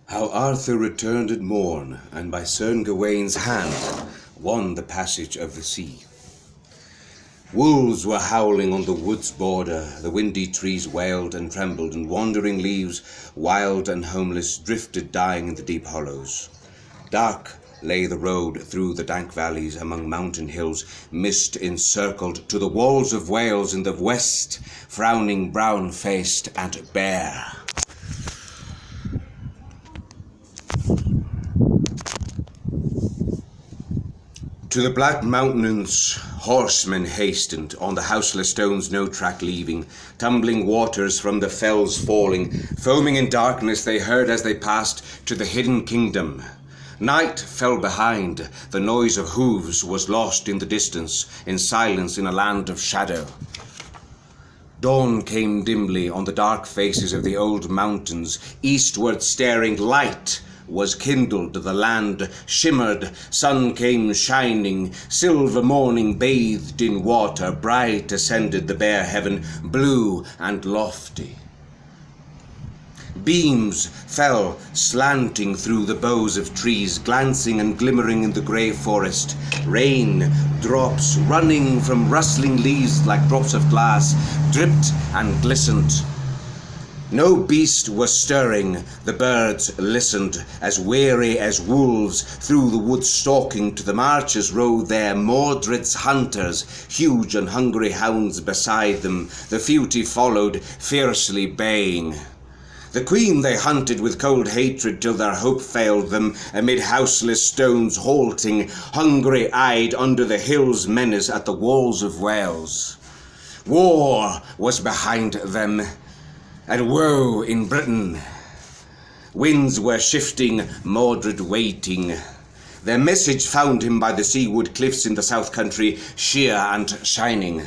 How Arthur returned at morn, and by Sir Gawain's hand won the passage of the sea. Wolves were howling on the wood's border, the windy trees wailed and trembled, and wandering leaves, wild and homeless, drifted dying in the deep hollows. Dark lay the road through the dank valleys among mountain hills, mist encircled to the walls of Wales in the west, frowning brown-faced and bare. To the black mountains horsemen hastened, on the houseless stones no track leaving, tumbling waters from the fells falling, foaming in darkness they heard as they passed to the hidden kingdom. Night fell behind, the noise of hooves was lost in the distance, in silence in a land of shadow. Dawn came dimly on the dark faces of the old mountains, eastward staring light was kindled, the land shimmered, sun came shining, silver morning bathed in water, bright ascended the bare heaven, blue and lofty. Beams fell slanting through the boughs of trees, glancing and glimmering in the grey forest. Rain drops running from rustling leaves like drops of glass, dripped and glistened. No beast was stirring, the birds listened, as weary as wolves through the woods stalking. To the marches rode their Mordred's hunters, huge and hungry hounds beside them. The fealty followed, fiercely baying. The queen they hunted with cold hatred till their hope failed them, amid houseless stones halting, hungry-eyed under the hills' menace at the walls of Wales. War was behind them, and woe in Britain. Winds were shifting, Mordred waiting. Their message found him by the seaward cliffs in the south country, sheer and shining.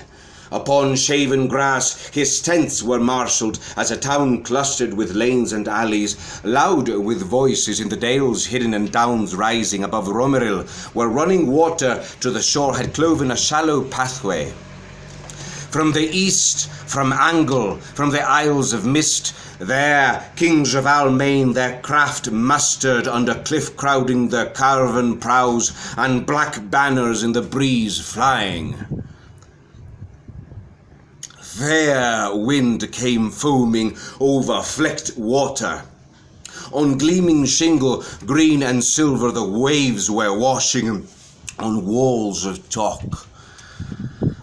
Upon shaven grass his tents were marshalled, as a town clustered with lanes and alleys, loud with voices in the dales hidden and downs rising above Romeril, where running water to the shore had cloven a shallow pathway. From the east, from Angle, from the Isles of Mist, there kings of Almain their craft mustered under cliff crowding their carven prows, and black banners in the breeze flying. Fair wind came foaming over flecked water. On gleaming shingle, green and silver, the waves were washing on walls of chalk.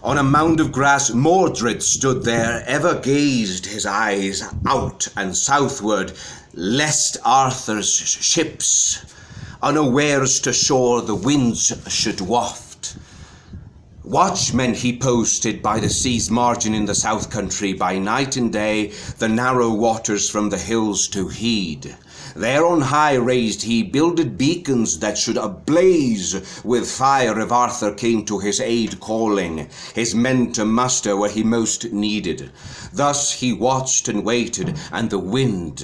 On a mound of grass, Mordred stood there, ever gazed his eyes out and southward, lest Arthur's ships, unawares to shore, the winds should waft. Watchmen he posted by the sea's margin in the south country, by night and day, the narrow waters from the hills to heed. There on high raised he builded beacons that should ablaze with fire if Arthur came to his aid calling, his men to muster where he most needed. Thus he watched and waited, and the wind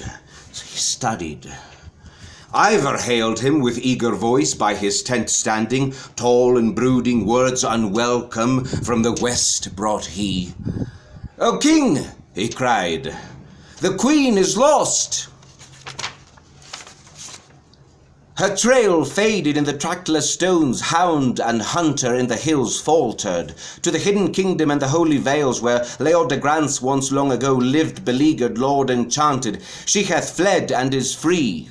he studied. Ivor hailed him with eager voice by his tent standing, tall and brooding, words unwelcome from the west brought he. "O king," he cried, "the queen is lost." Her trail faded in the trackless stones, hound and hunter in the hills faltered. To the hidden kingdom and the holy vales, where Leodegrance once long ago lived, beleaguered lord enchanted, she hath fled and is free.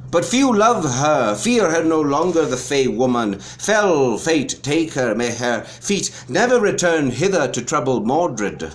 But few love her, fear her no longer, the fey woman. Fell fate take her, may her feet never return hither to trouble Mordred.